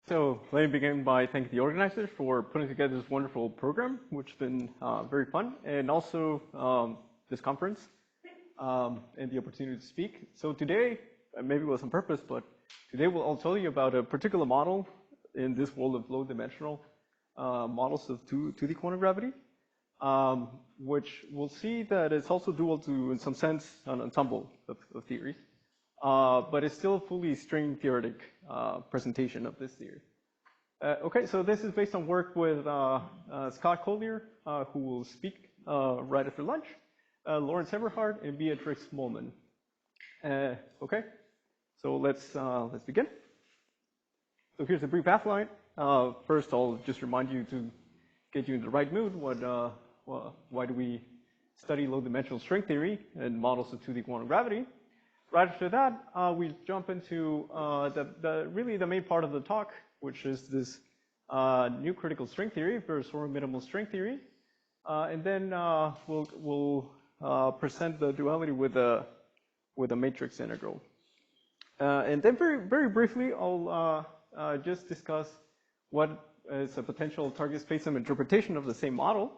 So let me begin by thanking the organizers for putting together this wonderful program, which has been very fun, and also this conference and the opportunity to speak. So today, maybe it was on purpose, but today I'll tell you about a particular model in this world of low-dimensional models of 2D quantum gravity, which we'll see that it's also dual to, in some sense, an ensemble of theories. But it's still a fully string theoretic presentation of this theory. Okay, so this is based on work with Scott Collier, who will speak right after lunch, Lawrence Eberhard, and Beatrix Mollman. Okay, so let's begin. So here's a brief outline. First, I'll just remind you to get you in the right mood. Why do we study low-dimensional string theory and models of 2D quantum gravity? Right after that, we jump into really the main part of the talk, which is this new critical string theory, Virasoro minimal string theory, and then we'll present the duality with a matrix integral. And then very briefly, I'll just discuss what is a potential target space-time interpretation of the same model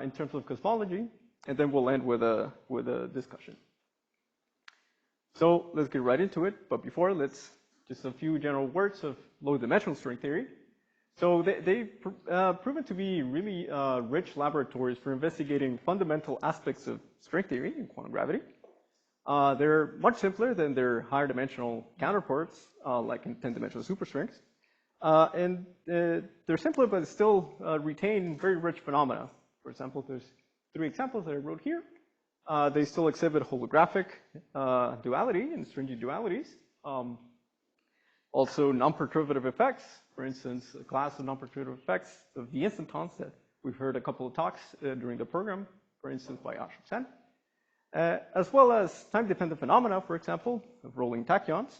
in terms of cosmology, and then we'll end with a discussion. So let's get right into it. But before, just a few general words of low-dimensional string theory. So they've proven to be really rich laboratories for investigating fundamental aspects of string theory and quantum gravity. They're much simpler than their higher dimensional counterparts, like in 10-dimensional superstrings. And they're simpler, but still retain very rich phenomena. For example, there's 3 examples that I wrote here. They still exhibit holographic duality and stringy dualities. Also non-perturbative effects, for instance, a class of non-perturbative effects of the instantons that we've heard a couple of talks during the program, for instance, by Ashok Sen. As well as time-dependent phenomena, for example, of rolling tachyons,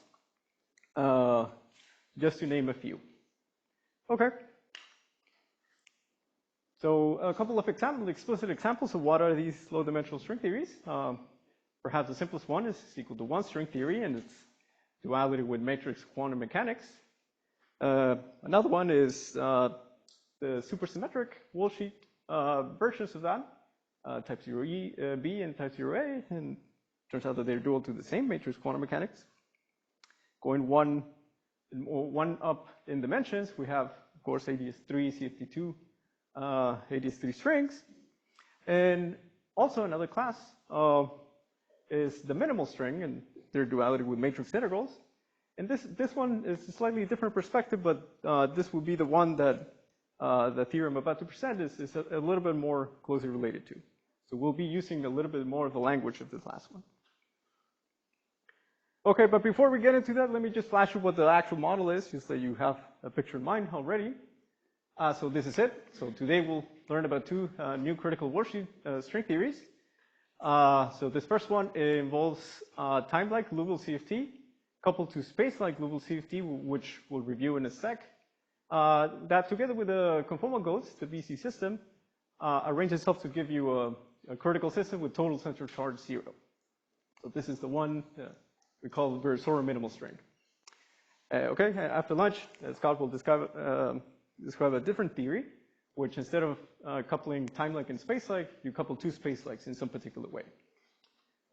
just to name a few. Okay. So a couple of explicit examples of what are these low-dimensional string theories. Perhaps the simplest one is equal-to-1 string theory and its duality with matrix quantum mechanics. Another one is the supersymmetric Worldsheet versions of that, type 0b and type 0a, and it turns out that they're dual to the same matrix quantum mechanics. Going one up in dimensions, we have, of course, ADS3, CFT2, ADS3 strings. And also another class is the minimal string and their duality with matrix integrals. And this one is a slightly different perspective, but this would be the one that the theorem I'm about to present is a little bit more closely related to. So we'll be using a little bit more of the language of this last one. Okay, but before we get into that, let me just flash you what the actual model is, just so you have a picture in mind already. So this is it. So today we'll learn about 2 new critical Worldsheet string theories. So this first one involves time-like Liouville CFT coupled to space-like Liouville CFT, which we'll review in a sec. That together with the conformal ghost, the BC system, arranges itself to give you a critical system with total central charge 0. So this is the one we call Virasoro minimal string. Okay, after lunch, Scott will describe a different theory, which instead of coupling time-like and space-like, you couple 2 space-likes in some particular way.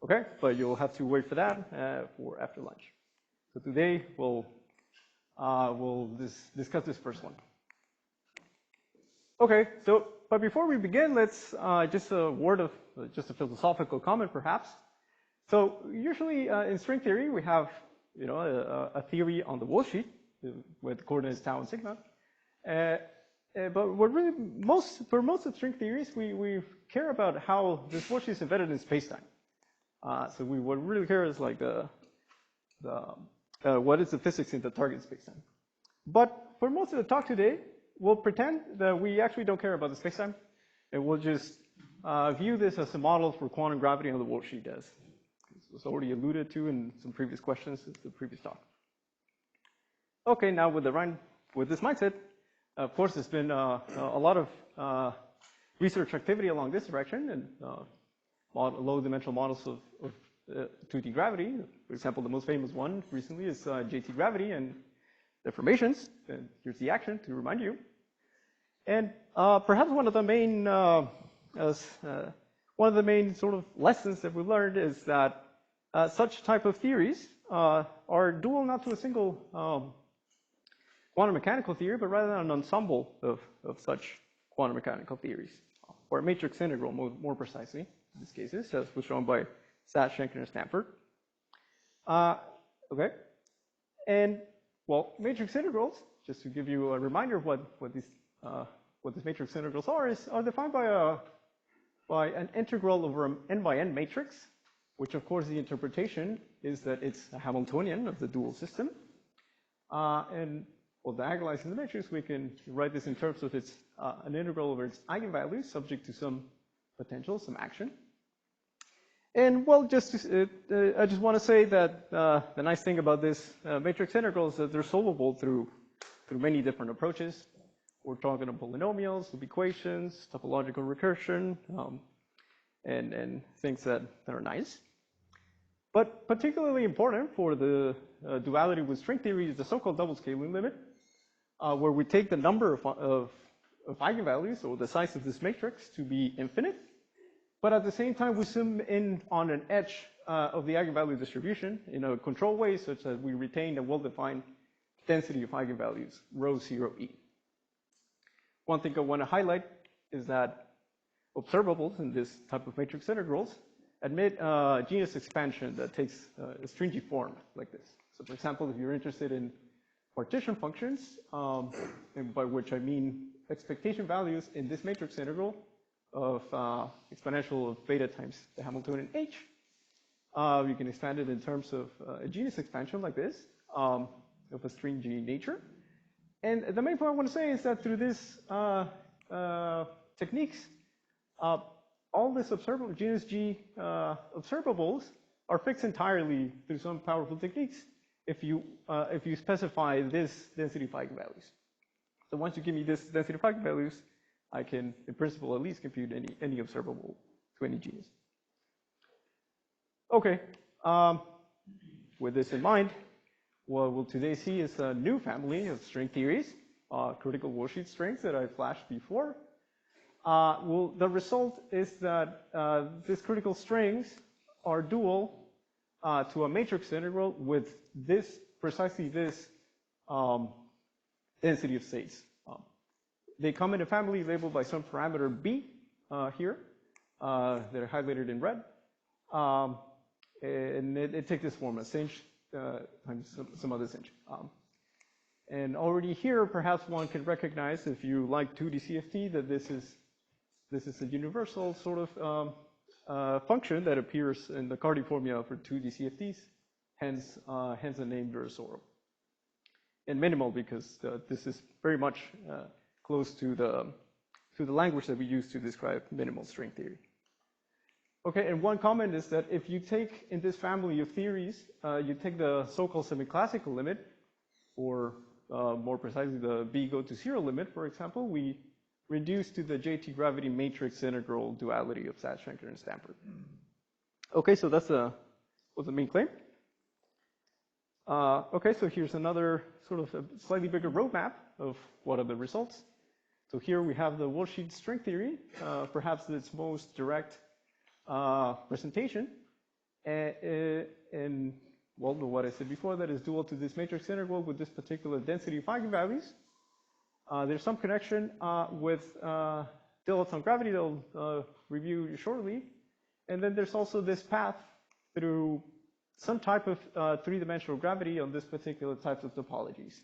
Okay, but you'll have to wait for that for after lunch. So today we'll discuss this first one. Okay, so but before we begin, let's just a word of just a philosophical comment, perhaps. So usually in string theory, we have a theory on the Worldsheet with coordinates tau and sigma. But what really for most of string theories, we care about how this Worldsheet is embedded in spacetime. So what we really care is like what is the physics in the target spacetime. But for most of the talk today, we'll pretend that we actually don't care about the spacetime, and we'll just view this as a model for quantum gravity on the Worldsheet, as it was already alluded to in some previous questions in the previous talk. Okay, now with this mindset. Of course, there's been a lot of research activity along this direction, and low-dimensional models of 2D gravity. For example, the most famous one recently is JT gravity, and deformations. And here's the action to remind you. And perhaps one of the main sort of lessons that we learned is that such type of theories are dual not to a single quantum mechanical theory, but rather an ensemble of such quantum mechanical theories, or a matrix integral, more precisely, in this case, as was shown by Sachs, Schenker, and Stanford. Okay, and well, matrix integrals, just to give you a reminder of what these matrix integrals are defined by an integral over an n by n matrix, which of course the interpretation is that it's a Hamiltonian of the dual system, and well, diagonalizing the matrix, we can write this in terms of its an integral over its eigenvalues, subject to some potential, some action. And well, I just want to say that the nice thing about this matrix integral is that they're solvable through many different approaches. We're talking about polynomials, loop equations, topological recursion, and things that are nice. But particularly important for the duality with string theory is the so-called double scaling limit, where we take the number of eigenvalues, or the size of this matrix, to be infinite, but at the same time we zoom in on an edge of the eigenvalue distribution in a controlled way, such that we retain a well-defined density of eigenvalues, rho 0e. One thing I want to highlight is that observables in this type of matrix integrals admit genus expansion that takes a stringy form like this. So for example, if you're interested in partition functions, and by which I mean expectation values in this matrix integral of exponential of beta times the Hamiltonian h, you can expand it in terms of a genus expansion like this, of a stringy nature. And the main point I want to say is that through these techniques, all this observable genus G observables are fixed entirely through some powerful techniques if you specify this density of eigenvalues. So once you give me this density of eigenvalues, I can, in principle, at least compute any observable to any genus. Okay, with this in mind, what we'll today see is a new family of string theories, critical Worldsheet strings that I flashed before. The result is that these critical strings are dual to a matrix integral with precisely this density of states. They come in a family labeled by some parameter B here. They're highlighted in red. And it takes this form, a sinh times some other sinh. And already here, perhaps one can recognize, if you like 2D CFT, that this is a universal sort of function that appears in the Carty formula for 2D CFTs, hence the name Virasoro. And minimal, because this is very much close to the language that we use to describe minimal string theory. Okay, and one comment is that if you take, in this family of theories, you take the so-called semi-classical limit, or more precisely the B go to 0 limit, for example, we reduce to the JT gravity matrix integral duality of Sachs, Schenker, and Stanford. Okay, so that's was the main claim. Okay, so here's another sort of a slightly bigger roadmap of what are the results. So here we have the Worldsheet string theory, perhaps its most direct presentation. And well, what I said before, that is dual to this matrix integral with this particular density of eigenvalues. There's some connection with dilaton gravity that I'll review shortly. And then there's also this path through some type of three-dimensional gravity on this particular types of topologies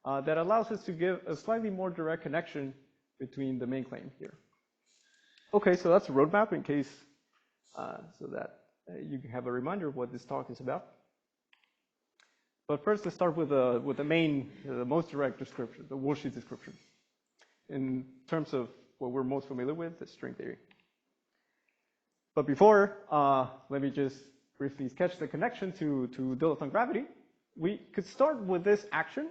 that allows us to give a slightly more direct connection between the main claim here. Okay, so that's a roadmap in case, so that you can have a reminder of what this talk is about. But first, let's start with the most direct description, the Worldsheet description, in terms of what we're most familiar with, the string theory. But before, let me just briefly sketch the connection to dilaton gravity. We could start with this action,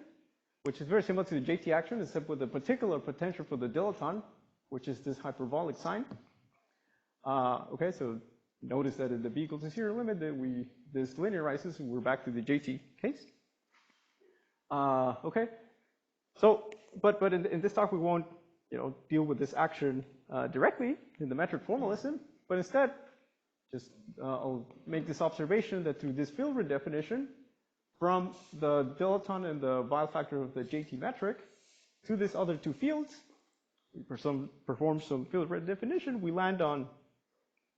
which is very similar to the JT action, except with a particular potential for the dilaton, which is this hyperbolic sign. Okay, so notice that in the B equals to 0 limit, that this linearizes, and we're back to the JT case. Okay. So, but in this talk we won't deal with this action directly in the metric formalism, but instead just I'll make this observation that through this field redefinition, from the dilaton and the Weil factor of the JT metric to these other two fields, we perform some field redefinition, we land on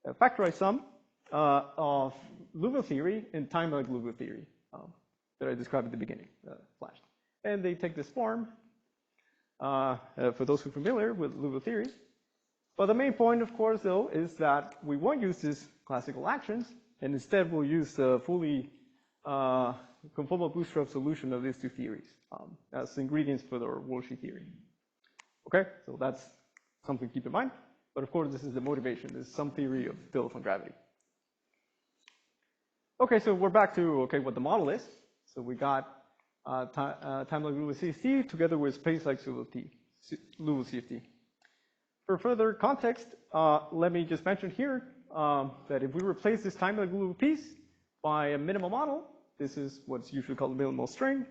a factorized sum of Liouville theory and time-like Liouville theory that I described at the beginning, flashed. And they take this form, for those who are familiar with Liouville theory. But the main point, of course, though, is that we won't use these classical actions, and instead we'll use the fully conformal bootstrap solution of these two theories as ingredients for the Worldsheet theory. Okay, so that's something to keep in mind. But of course, this is the motivation. This is some theory of dilaton gravity. Okay, so we're back to what the model is. So we got time-like Liouville CFT together with space-like Liouville CFT. For further context, let me just mention here that if we replace this time-like Liouville piece by a minimal model, this is what's usually called a minimal string.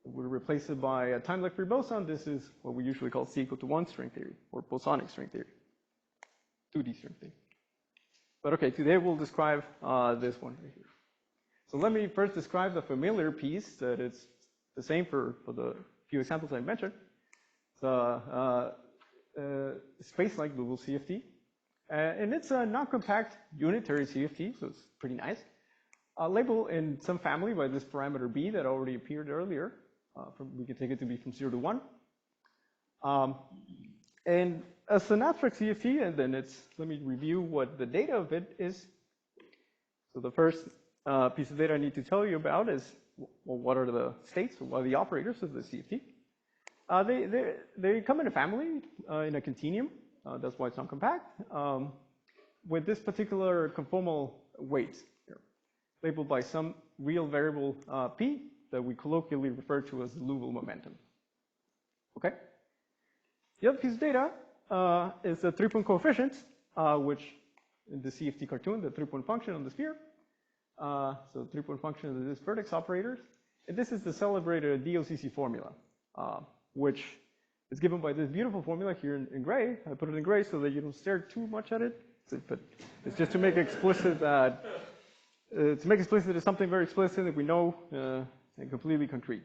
If we replace it by a time-like free boson, this is what we usually call C=1 string theory, or bosonic string theory, 2D string theory. But okay, today we'll describe this one right here. So let me first describe the familiar piece that it's the same for the few examples I mentioned. The space-like Liouville CFT. And it's a non-compact unitary CFT, so it's pretty nice. Labeled in some family by this parameter b that already appeared earlier. We can take it to be from 0 to 1. And as an abstract CFT, and then let me review what the data of it is. So the first piece of data I need to tell you about is, well, what are the states, or what are the operators of the CFT? They come in a family, in a continuum. That's why it's non-compact. With this particular conformal weight here, labeled by some real variable p that we colloquially refer to as the Liouville momentum. Okay? The other piece of data is the 3-point coefficient, which in the CFT cartoon, the 3-point function on the sphere. So 3-point function of this vertex operators. And this is the celebrated DOCC formula, which is given by this beautiful formula here in gray. I put it in gray so that you don't stare too much at it. But it's just to make explicit that it's something very explicit that we know and completely concrete.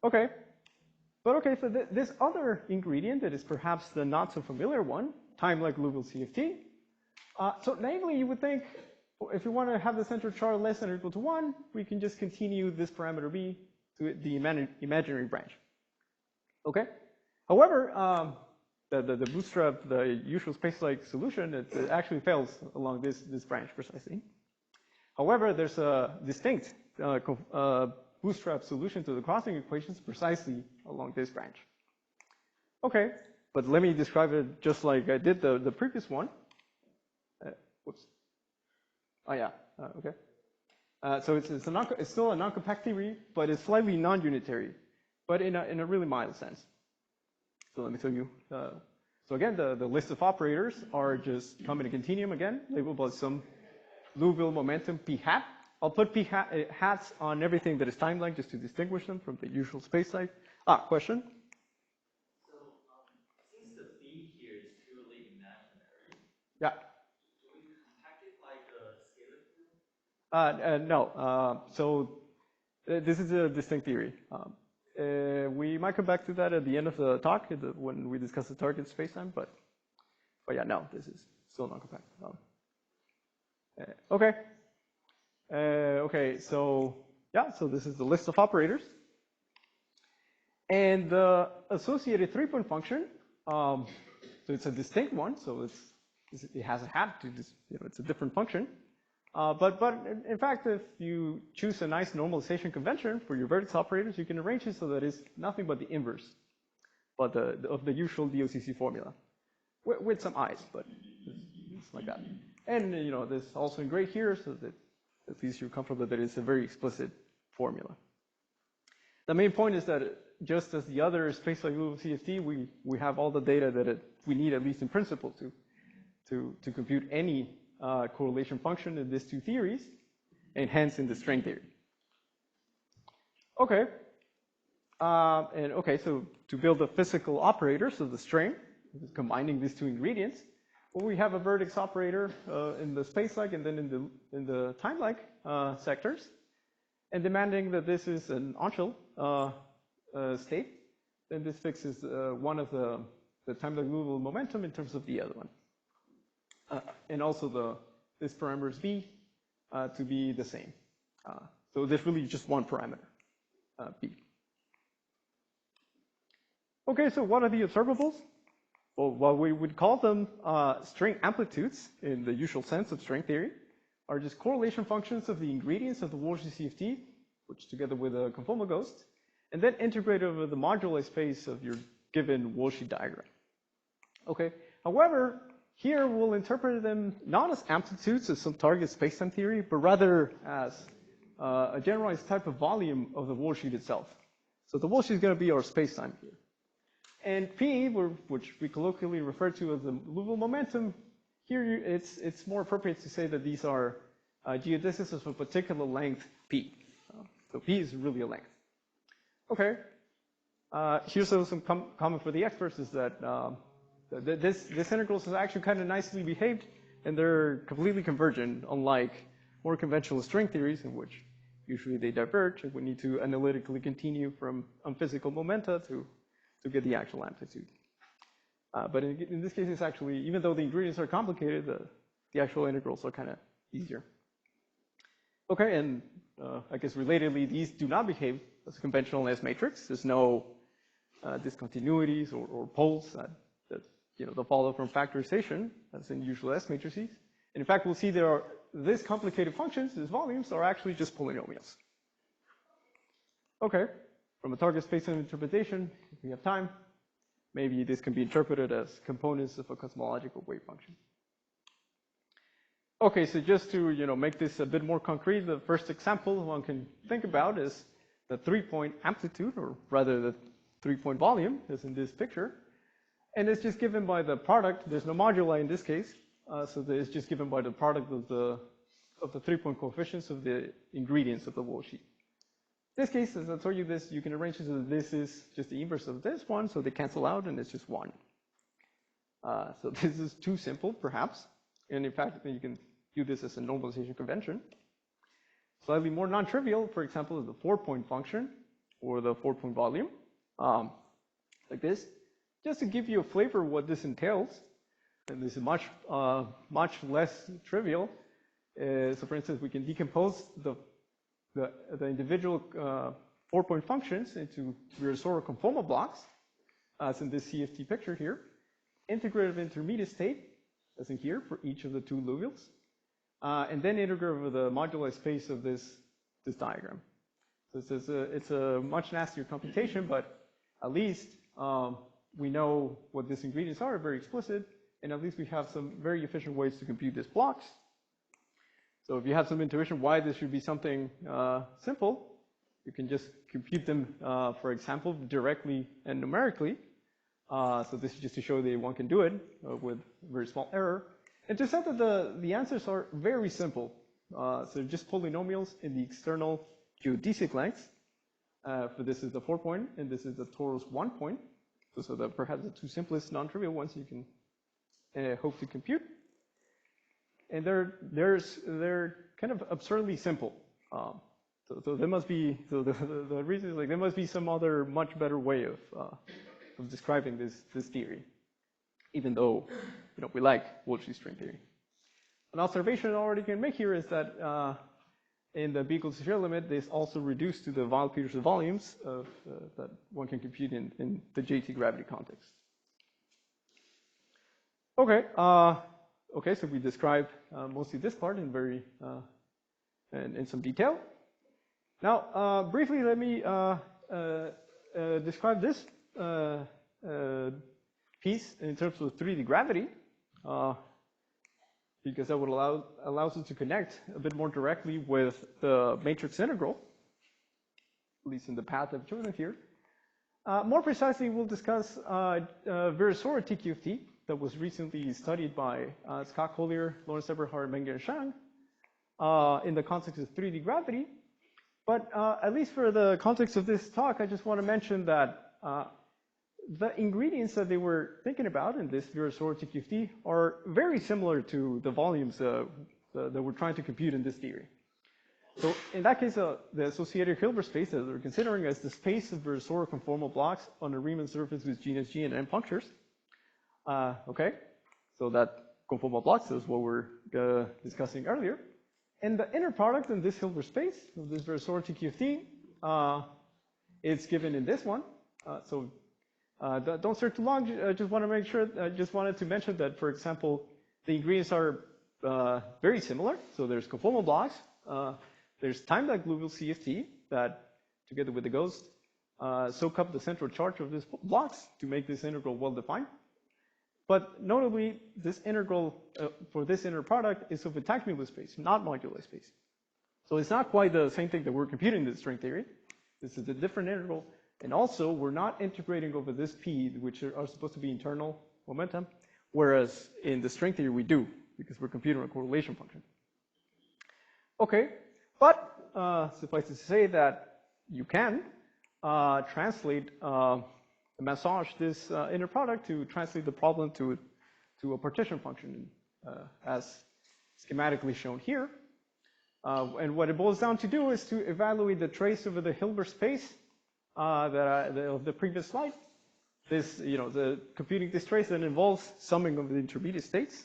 Okay. But okay, so this other ingredient that is perhaps the not so familiar one, time-like Liouville CFT. So namely, you would think, if you want to have the center char less than or equal to 1, we can just continue this parameter b to the imaginary branch. Okay. However, the bootstrap, the usual space-like solution, it actually fails along this branch precisely. However, there's a distinct bootstrap solution to the crossing equations precisely along this branch. Okay, but let me describe it just like I did the previous one. Whoops. Oh yeah. Okay. So it's still a non-compact theory, but it's slightly non-unitary, but in a really mild sense. So let me tell you. So again, the list of operators are just come in a continuum again, labeled by some Liouville momentum p hat. I'll put p hats on everything that is time-like just to distinguish them from the usual space-like. Question? So since the b here is purely imaginary, Yeah. do we compact it like a scalar field? No. So this is a distinct theory. We might come back to that at the end of the talk when we discuss the target spacetime, but yeah, no, this is still non-compact. Okay. Okay, so yeah, so this is the list of operators. And the associated 3-point function, so it's a distinct one, so it has a hat to this, it's a different function. But in fact, if you choose a nice normalization convention for your vertex operators, you can arrange it so that it's nothing but the inverse of the usual DOCC formula, with some i's, but it's like that. And this also in gray here, so that at least you're comfortable that it's a very explicit formula. The main point is that just as the other space-like Liouville CFT, we have all the data that we need, at least in principle, to compute any correlation function in these two theories, and hence in the string theory. Okay, And okay, so to build a physical operator, so the string, combining these two ingredients, well, we have a vertex operator in the space-like and then in the time-like sectors, and demanding that this is an onshell state, then this fixes one of the time-like movable momentum in terms of the other one, and also this parameters b to be the same. So there's really just one parameter, b. Okay, so what are the observables? Well, what we would call them string amplitudes in the usual sense of string theory are just correlation functions of the ingredients of the Worldsheet CFT, which together with a conformal ghost, and then integrate over the moduli space of your given Worldsheet diagram. Okay, however, here we'll interpret them not as amplitudes as some target spacetime theory, but rather as a generalized type of volume of the Worldsheet itself. So the Worldsheet is going to be our spacetime here. And P, which we colloquially refer to as the movable momentum, here it's more appropriate to say that these are geodesics of a particular length P. So P is really a length. Okay. Here's some comment for the experts is that this integrals is actually kind of nicely behaved, and they're completely convergent, unlike more conventional string theories in which usually they diverge, and we need to analytically continue from unphysical momenta to get the actual amplitude. But in this case, it's actually, even though the ingredients are complicated, the actual integrals are kind of easier. Okay, and I guess relatedly, these do not behave as a conventional S matrix. There's no discontinuities or poles that follow from factorization, as in usual S matrices. And in fact, we'll see these complicated functions, these volumes, are actually just polynomials. Okay. From a target space and interpretation, if we have time, maybe this can be interpreted as components of a cosmological wave function. Okay, so just to make this a bit more concrete, the first example one can think about is the 3-point amplitude, or rather the 3-point volume, as in this picture. And it's just given by the product. There's no moduli in this case, so it's just given by the product of the 3-point coefficients of the ingredients of the Worldsheet. In this case, as I told you this, you can arrange it so that this is just the inverse of this one, so they cancel out, and it's just 1. So this is too simple, perhaps. And in fact, you can do this as a normalization convention. Slightly more non-trivial, for example, is the 4-point function, or the 4-point volume, like this. Just to give you a flavor of what this entails, and this is much less trivial. So for instance, we can decompose the individual 4-point functions into Virasoro conformal blocks, as in this CFT picture here, integrative intermediate state, as in here, for each of the 2 alluvials, and then integrate over the moduli space of this diagram. So it's a much nastier computation, but at least we know what these ingredients are, very explicit, and at least we have some very efficient ways to compute these blocks. So if you have some intuition why this should be something simple, you can just compute them, for example, directly and numerically. So this is just to show that one can do it with very small error. And to say that the answers are very simple. So just polynomials in the external geodesic lengths. For this is the 4-point, and this is the torus 1-point. So that perhaps the 2 simplest non-trivial ones you can hope to compute. And they're kind of absurdly simple. So there must be, so the reason is like there must be some other much better way of describing this theory, even though we like Worldsheet string theory. An observation I already can make here is that in the B equals 0 limit, this also reduced to the Weil-Petersen volumes of that one can compute in the JT gravity context. Okay. Okay, so we described mostly this part in in some detail. Now, briefly, let me describe this piece in terms of 3D gravity, because that would allows us to connect a bit more directly with the matrix integral, at least in the path I've chosen here. More precisely, we'll discuss Virasoro TQFT that was recently studied by Scott Collier, Lawrence Eberhard, Mengyan Shang in the context of 3D gravity. But at least for the context of this talk, I just want to mention that the ingredients that they were thinking about in this Virasoro TQFT are very similar to the volumes that we're trying to compute in this theory. So in that case, the associated Hilbert space that they're considering as the space of Virasoro conformal blocks on a Riemann surface with genus G and n punctures. Okay, so that conformal blocks is what we're discussing earlier. And the inner product in this Hilbert space of this Virasoro TQFT, it's given in this one. Don't search too long. I just want to make sure. I just wanted to mention that, for example, the ingredients are very similar. So there's conformal blocks. There's time-like gluval CFT that, together with the ghost, soak up the central charge of these blocks to make this integral well-defined. But notably, this integral for this inner product is of entanglement space, not moduli space. So it's not quite the same thing that we're computing in the string theory. This is a different integral. And also, we're not integrating over this p, which are supposed to be internal momentum, whereas in the string theory we do, because we're computing a correlation function. Okay, but suffice to say that you can translate massage this inner product to translate the problem to a partition function, as schematically shown here. And what it boils down to do is to evaluate the trace over the Hilbert space of the previous slide. This, the computing this trace that involves summing of the intermediate states.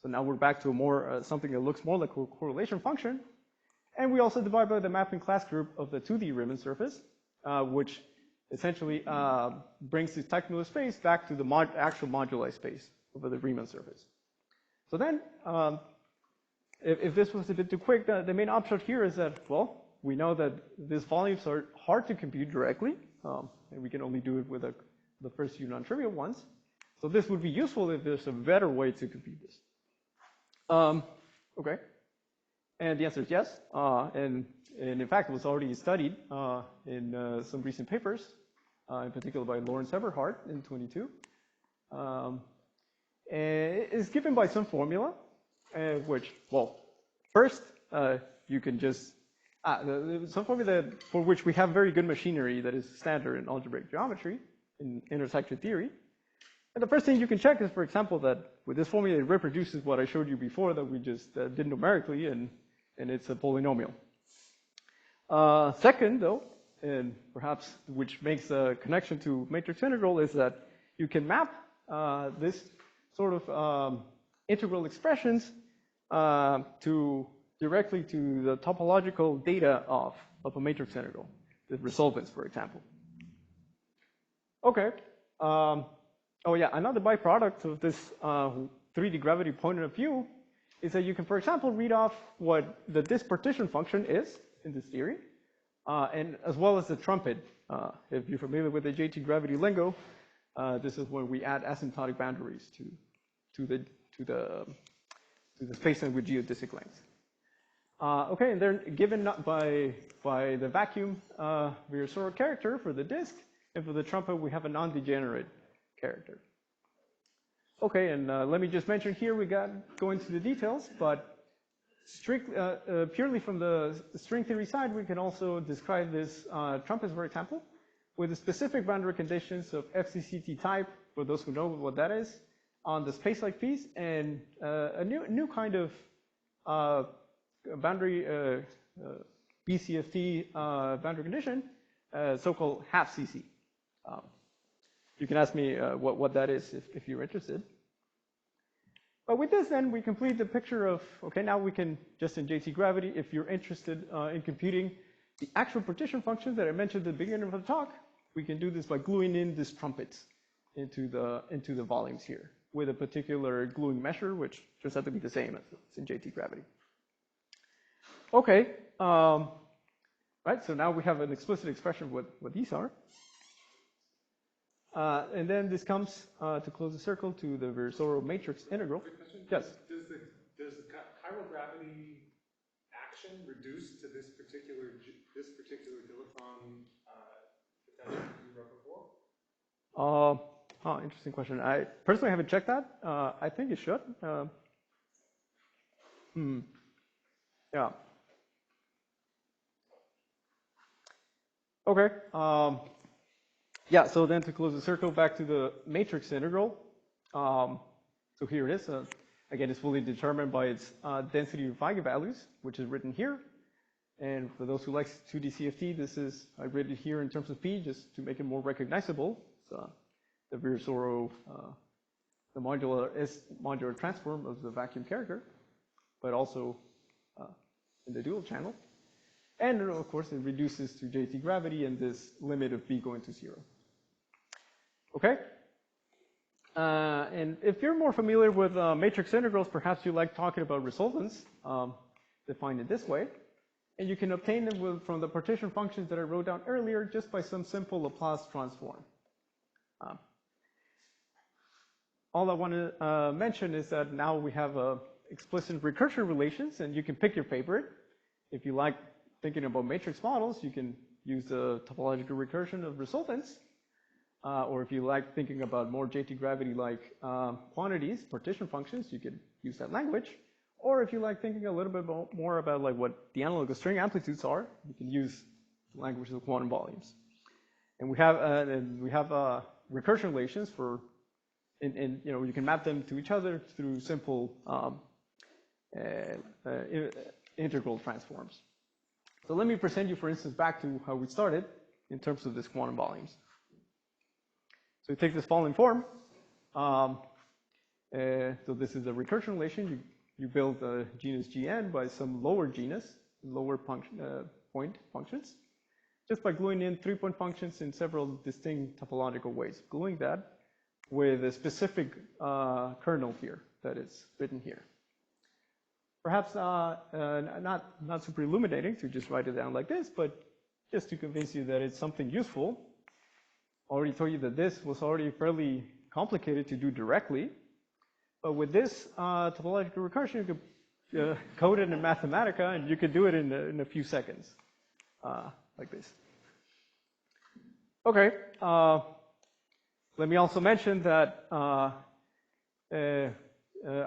So now we're back to a more something that looks more like a correlation function. And we also divide by the mapping class group of the 2D Riemann surface, which essentially brings this technical space back to the actual moduli space over the Riemann surface. So then, if this was a bit too quick, the main upshot here is that, well, we know that these volumes are hard to compute directly, and we can only do it with the first few non-trivial ones. So this would be useful if there's a better way to compute this. Okay, and the answer is yes, and in fact it was already studied in some recent papers, in particular by Lawrence Eberhard in 22. It's given by some formula, which, well, first you can just, some formula for which we have very good machinery that is standard in algebraic geometry, in intersection theory. And the first thing you can check is, for example, that with this formula it reproduces what I showed you before that we just did numerically, and it's a polynomial. Second, though, and perhaps which makes a connection to matrix integral, is that you can map this sort of integral expressions directly to the topological data of a matrix integral, the resolvents, for example. Okay. Oh yeah, another byproduct of this 3D gravity point of view is that you can, for example, read off what the disk partition function is in this theory, and as well as the trumpet. If you're familiar with the JT gravity lingo, this is when we add asymptotic boundaries to the spacetime with geodesic length. Okay, and they're given by the vacuum Virasoro character for the disk, and for the trumpet we have a non-degenerate character. Okay, and let me just mention here, we go into the details, but purely from the string theory side, we can also describe this trumpet, for example, with the specific boundary conditions of FCCT type, for those who know what that is, on the space-like piece, and a new kind of boundary BCFT boundary condition, so-called half CC. You can ask me what that is if you're interested. But with this, then, we complete the picture of, okay, now we can, just in JT gravity, if you're interested in computing the actual partition functions that I mentioned at the beginning of the talk, we can do this by gluing in these trumpets into the volumes here with a particular gluing measure, which turns out to be the same as in JT gravity. Okay, right, so now we have an explicit expression of what these are. And then this comes to close the circle to the Virasoro matrix integral. Yes? Does the chiral gravity action reduce to this particular kiloton potential you wrote before? Interesting question. I personally haven't checked that. I think it should. Yeah. Okay. Yeah, so then to close the circle, back to the matrix integral. So here it is. Again, it's fully determined by its density of eigenvalues, which is written here. And for those who like 2D CFT, this is, I read it here in terms of P, just to make it more recognizable. It's the Virasoro, the modular transform of the vacuum character, but also in the dual channel. And of course, it reduces to JT gravity and this limit of B going to 0. Okay? And if you're more familiar with matrix integrals, perhaps you like talking about resultants, defined in this way. And you can obtain them from the partition functions that I wrote down earlier just by some simple Laplace transform. All I want to mention is that now we have explicit recursion relations, and you can pick your favorite. If you like thinking about matrix models, you can use the topological recursion of resultants. Or if you like thinking about more JT gravity-like quantities, partition functions, you could use that language. Or if you like thinking a little bit more about like what the analog of string amplitudes are, you can use the language of quantum volumes. And we have recursion relations for, and you know, you can map them to each other through simple integral transforms. So let me present you, for instance, back to how we started in terms of this quantum volumes. So you take this following form. So this is a recursion relation. You build a genus Gn by some lower genus, lower point functions, just by gluing in 3-point functions in several distinct topological ways. Gluing that with a specific kernel here that is written here. Perhaps not super illuminating to just write it down like this, but just to convince you that it's something useful. I already told you that this was already fairly complicated to do directly. But with this topological recursion, you could code it in Mathematica, and you could do it in a few seconds, like this. Okay. Let me also mention that I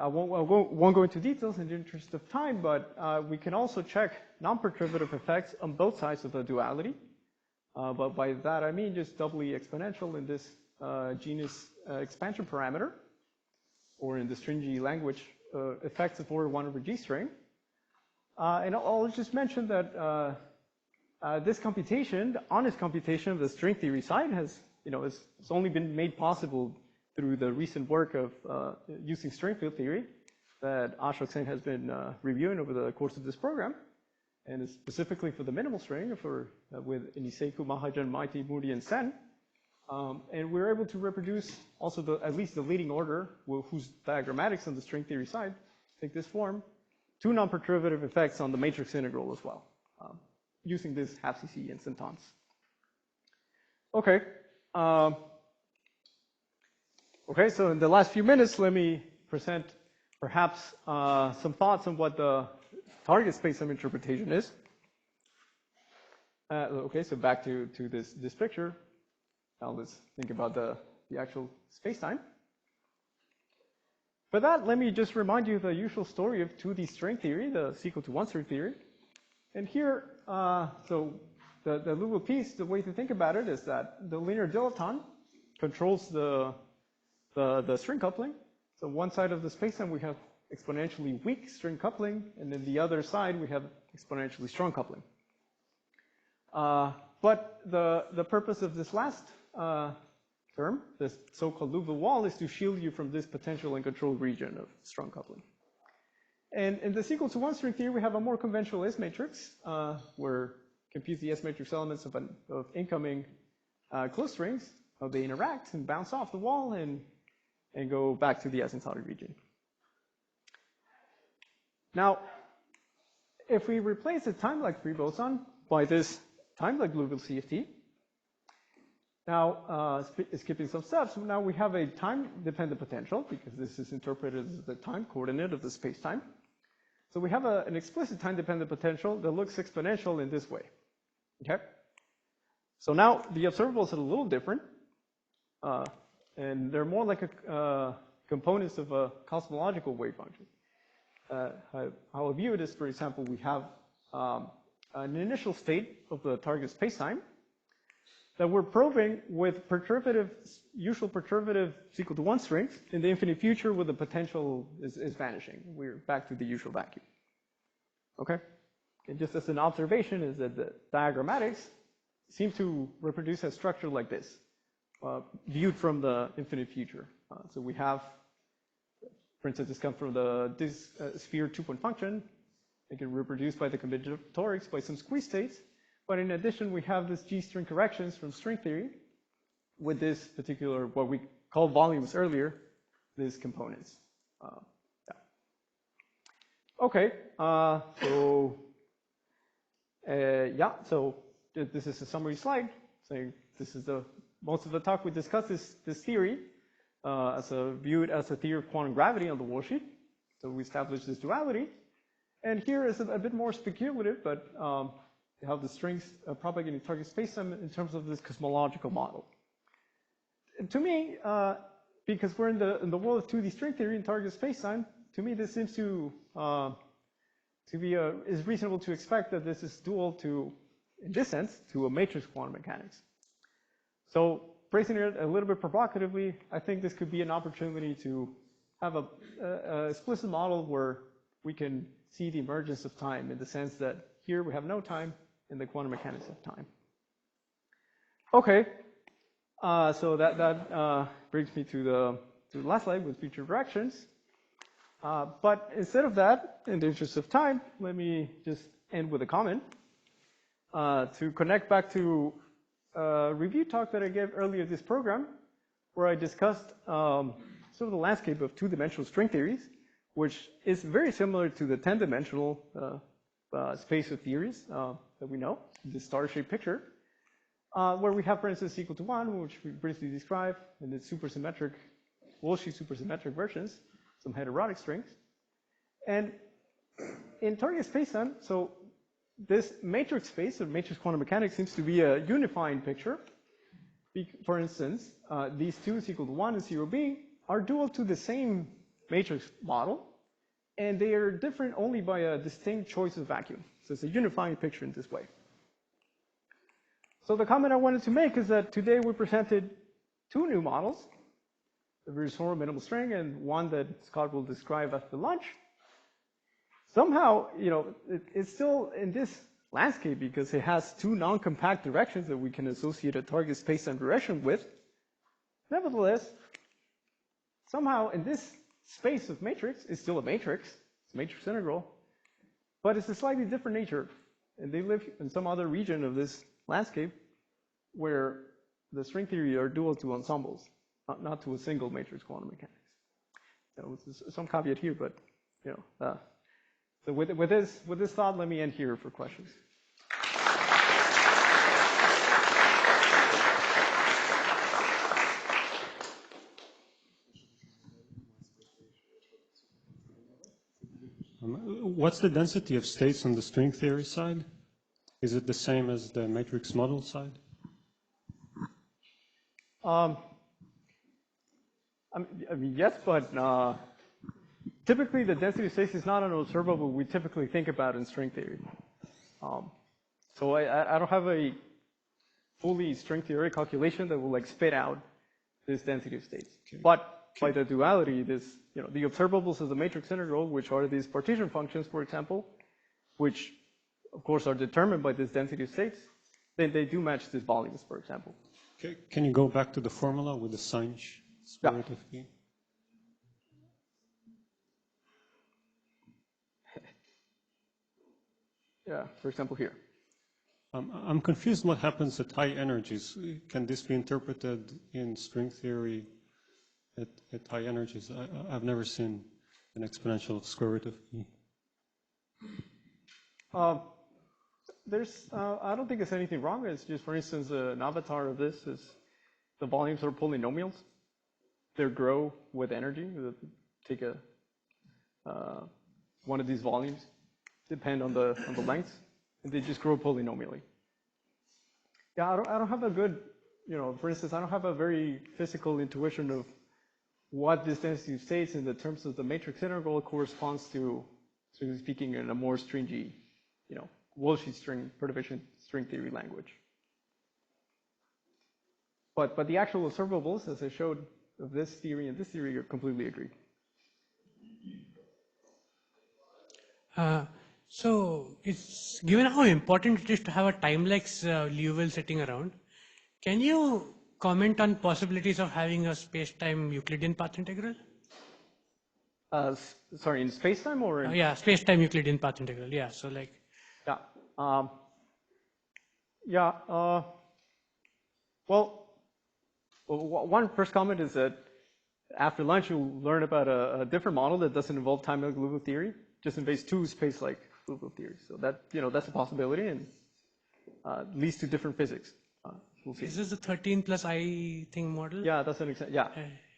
won't go into details in the interest of time, but we can also check non-perturbative effects on both sides of the duality. But by that I mean just doubly exponential in this genus expansion parameter, or in the stringy language, effects of order 1 over G string. And I'll just mention that this computation, the honest computation of the string theory side has, it's only been made possible through the recent work of using string field theory that Ashok Sen has been reviewing over the course of this program. And it's specifically for the minimal string with Iniseku, Mahajan, Maiti, Moody, and Sen. And we're able to reproduce also at least the leading order, whose diagrammatics on the string theory side take this form, 2 non-perturbative effects on the matrix integral as well, using this half CC instantons. Okay. Okay, so in the last few minutes, let me present perhaps some thoughts on what the target spacetime interpretation is. Okay, so back to this picture. Now let's think about the actual spacetime. For that, let me just remind you the usual story of 2D string theory, the sequel-to-1 string theory. And here, so the little piece, the way to think about it is that the linear dilaton controls the string coupling. So one side of the spacetime we have exponentially weak string coupling, and then the other side we have exponentially strong coupling. But the purpose of this last term, this so-called Liouville wall, is to shield you from this potential and control region of strong coupling. And in the sequel-to-1 string theory, we have a more conventional S matrix, where compute the S matrix elements of incoming closed strings, how they interact and bounce off the wall and go back to the asymptotic region. Now, if we replace the time-like free boson by this time-like Liouville CFT, now skipping some steps, now we have a time-dependent potential, because this is interpreted as the time coordinate of the space-time. So we have an explicit time-dependent potential that looks exponential in this way. Okay? So now the observables are a little different, and they're more like components of a cosmological wave function. How I view it is, for example, we have an initial state of the target spacetime, that we're probing with perturbative, usual perturbative is equal to 1 strings. In the infinite future, where the potential is vanishing, we're back to the usual vacuum. Okay? And just as an observation is that the diagrammatics seem to reproduce a structure like this, viewed from the infinite future. So we have, for instance, this comes from this sphere 2-point function. It can reproduce by the combinatorics by some squeeze states. But in addition, we have this G-string corrections from string theory with this particular, what we called volumes earlier, these components. Yeah. Okay, so this is a summary slide saying this is most of the talk we discussed is this theory viewed as a theory of quantum gravity on the Worldsheet. So we established this duality. And here is a bit more speculative, but how the strings propagate in target spacetime in terms of this cosmological model. And to me, because we're in the world of 2D string theory in target spacetime, to me this seems to be is reasonable to expect that this is dual to, in this sense, to a matrix quantum mechanics. So phrasing it a little bit provocatively, I think this could be an opportunity to have a explicit model where we can see the emergence of time in the sense that here we have no time in the quantum mechanics of time. Okay, so that brings me to the last slide with future directions. But instead of that, in the interest of time, let me just end with a comment to connect back to a review talk that I gave earlier this program, where I discussed sort of the landscape of 2-dimensional string theories, which is very similar to the 10-dimensional space of theories that we know, this star-shaped picture, where we have, for instance, equal to 1, which we briefly described, and its supersymmetric, Worldsheet supersymmetric versions, some heterotic strings. And in target spacetime, so this matrix space of matrix quantum mechanics seems to be a unifying picture. For instance, these 2 is equal to 1 and 0b are dual to the same matrix model, and they are different only by a distinct choice of vacuum. So it's a unifying picture in this way. So the comment I wanted to make is that today we presented 2 new models, the Virasoro minimal string and one that Scott will describe after lunch. Somehow, it's still in this landscape because it has 2 non-compact directions that we can associate a target space-time direction with. Nevertheless, somehow in this space of matrix, it's still a matrix, it's a matrix integral, but it's a slightly different nature. And they live in some other region of this landscape where the string theory are dual to ensembles, not to a single matrix quantum mechanics. Some caveat here, but so with this thought, let me end here for questions. What's the density of states on the string theory side? Is it the same as the matrix model side? I mean, yes, but typically the density of states is not an observable we typically think about in string theory. So I don't have a fully string theory calculation that will spit out this density of states. Okay. But by the duality, the observables of the matrix integral, which are these partition functions, for example, which of course are determined by this density of states, then they do match these volumes, for example. Okay. Can you go back to the formula with the sinh square root of p? Yeah, for example here. I'm confused what happens at high energies. Can this be interpreted in string theory at high energies? I've never seen an exponential of square root of p. I don't think there's anything wrong. It's just, for instance, an avatar of this is the volumes are polynomials. They grow with energy. Take one of these volumes, depend on the length, and they just grow polynomially. Yeah, I don't have a good, for instance, I don't have a very physical intuition of what this density of states in the terms of the matrix integral corresponds to, strictly speaking, in a more stringy, Worldsheet string perturbation string theory language. But the actual observables, as I showed of this theory and this theory, are completely agree. So it's given how important it is to have a timeless Liouville sitting around. Can you comment on possibilities of having a space-time Euclidean path integral? Sorry, in spacetime or in? Yeah, space-time Euclidean path integral. Yeah, so like. Yeah. Yeah. Well, one first comment is that after lunch you'll learn about a different model that doesn't involve time-like Liouville theory, just involves two space-like Liouville theories. So that that's a possibility and leads to different physics. We'll see. Is this the 13 plus I thing model? Yeah, that's an example. Yeah.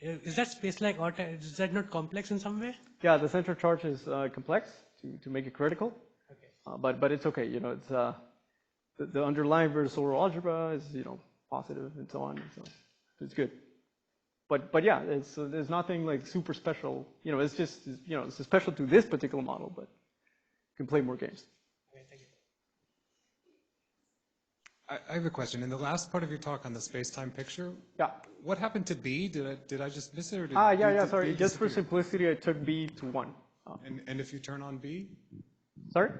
Is that space-like or is that not complex in some way? Yeah, the central charge is complex to make it critical. Okay. But it's okay. It's the underlying Virasoro algebra is positive and so on and so on. It's good. But yeah, there's nothing like super special. It's just it's special to this particular model, but you can play more games. Okay, thank you. I have a question. In the last part of your talk on the space-time picture, Yeah. what happened to B? Did I just miss it? Or did, Yeah. Sorry, did just for disappear? simplicity, I took B to 1. And if you turn on B, Sorry.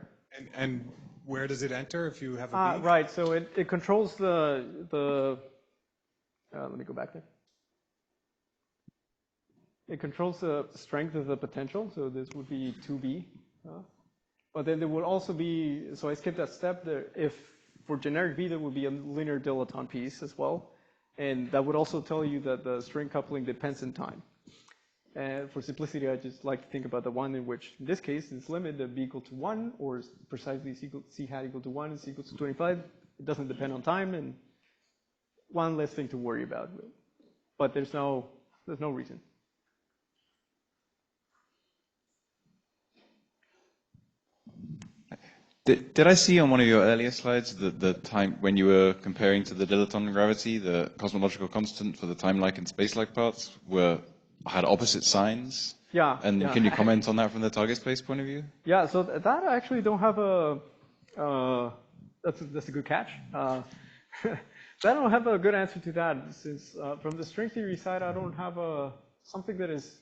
and where does it enter if you have a B? Right. So it controls the. Let me go back there. It controls the strength of the potential. So this would be 2B. But then there would also be. So I skipped that step. There, if for generic B, there would be a linear dilaton piece as well, and that would also tell you that the string coupling depends in time. And for simplicity, I just like to think about the one in which, in this case, this limit of B equal to 1, or precisely C hat equal to 1 is equal to 25. It doesn't depend on time, and one less thing to worry about. But there's no reason. Did I see on one of your earlier slides that the time when you were comparing to the dilaton gravity, the cosmological constant for the time-like and space-like parts had opposite signs? Yeah. And yeah. can you comment on that from the target space point of view? Yeah. So that I actually don't have a. That's a good catch. I don't have a good answer to that since from the string theory side, I don't have something that is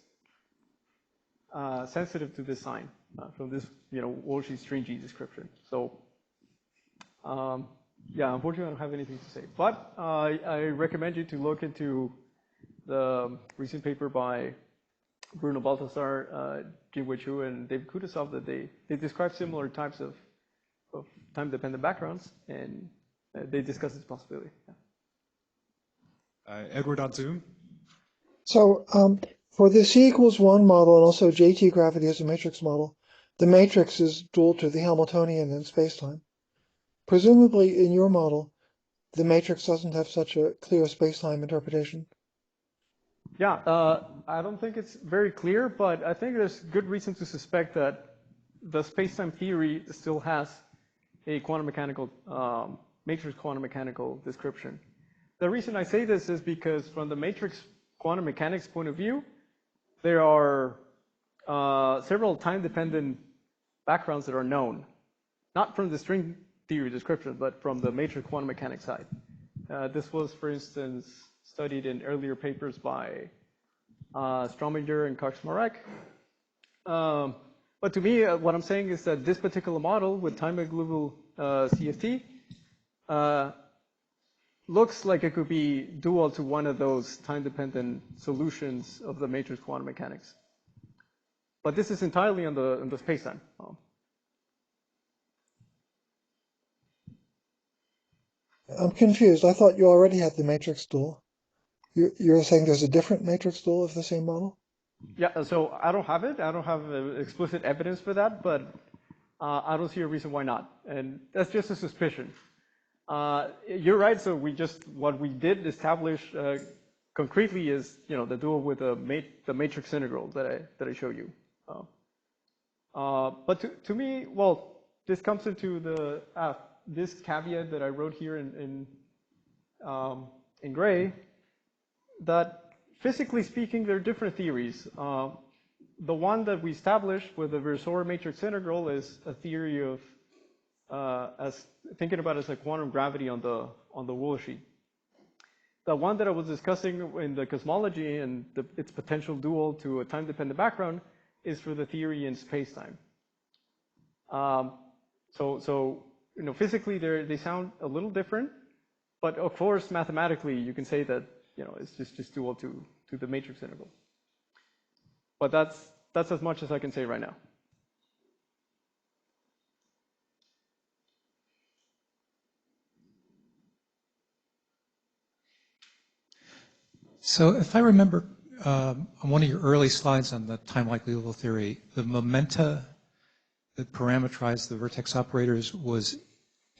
sensitive to this sign from this Worldsheet stringy description. So yeah, unfortunately, I don't have anything to say. But I recommend you to look into the recent paper by Bruno Balthasar, Jingwei Chu, and David Kutasov that they describe similar types of time-dependent backgrounds, and they discuss this possibility. Yeah. Edward on Zoom. So for the C equals 1 model and also JT gravity as a matrix model, the matrix is dual to the Hamiltonian in spacetime. Presumably in your model, the matrix doesn't have such a clear spacetime interpretation. Yeah, I don't think it's very clear, but I think there's good reason to suspect that the spacetime theory still has a quantum mechanical, matrix quantum mechanical description. The reason I say this is because from the matrix quantum mechanics point of view, there are several time-dependent backgrounds that are known, not from the string theory description, but from the matrix quantum mechanics side. This was, for instance, studied in earlier papers by Strominger and Kaczmarek. But to me, what I'm saying is that this particular model with time-like Liouville CFT looks like it could be dual to one of those time-dependent solutions of the matrix quantum mechanics. But this is entirely on the spacetime. I'm confused. I thought you already had the matrix dual. You're saying there's a different matrix dual of the same model? Yeah, so I don't have it. I don't have explicit evidence for that, but I don't see a reason why not. And that's just a suspicion. You're right. So what we did establish concretely is, the dual with the matrix integral that I showed you. But to me, well, this comes into this caveat that I wrote here in gray, that physically speaking, there are different theories. The one that we established with the Virasoro matrix integral is a theory of as thinking about it as a quantum gravity on the Worldsheet. the one that I was discussing in the cosmology and its potential dual to a time-dependent background is for the theory in space-time. So you know, physically they sound a little different, but of course mathematically you can say that, you know, it's just dual to the matrix integral. But that's as much as I can say right now. So if I remember on one of your early slides on the time-like Liouville theory, the momenta that parameterized the vertex operators was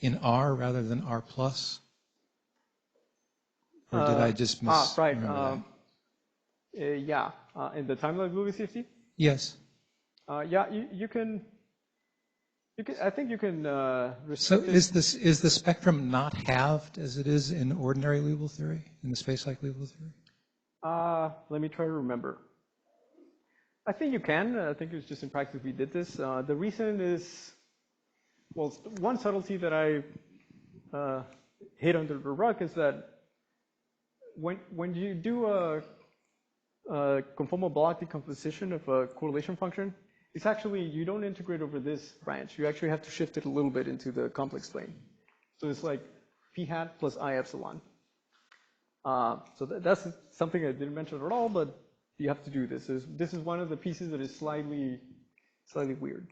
in R rather than R plus? Or did I just miss? Right. Yeah. In the time-like Liouville CFT? Yes. Yeah, you can. I think you can So restrict is the spectrum not halved as it is in ordinary Liouville theory, in the space-like Liouville theory? Let me try to remember. I think you can. I think it was just in practice we did this. The reason is, well, one subtlety that I hit under the rug is that when you do a conformal block decomposition of a correlation function, it's actually, you don't integrate over this branch. You actually have to shift it a little bit into the complex plane. So it's like p hat plus I epsilon. So that's something I didn't mention at all, but you have to do this. This is one of the pieces that is slightly weird.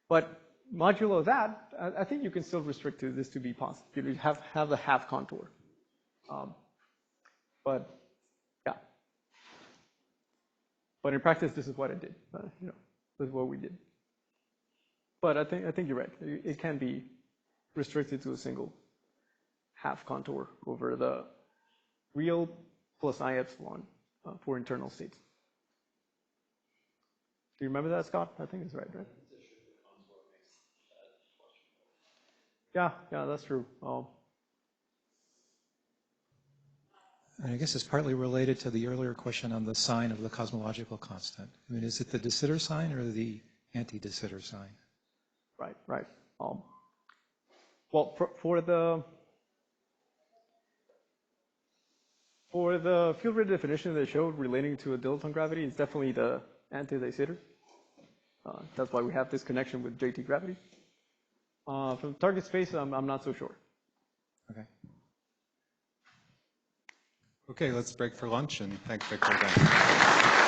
But modulo that, I think you can still restrict this to be positive. You have a half contour. But yeah. But in practice, this is what I did. You know, this is what we did. But I think you're right. It can be restricted to a single half contour over the real plus I epsilon for internal states. Do you remember that, Scott? I think it's right? Yeah, that's true. And I guess it's partly related to the earlier question on the sign of the cosmological constant. I mean, is it the de Sitter sign or the anti-de Sitter sign? Right. Well, for the field rate definition they showed relating to a dilaton gravity, it's definitely the anti-de Sitter. That's why we have this connection with JT gravity. From target space, I'm not so sure. Okay. Okay, let's break for lunch, and thanks, Victor, again.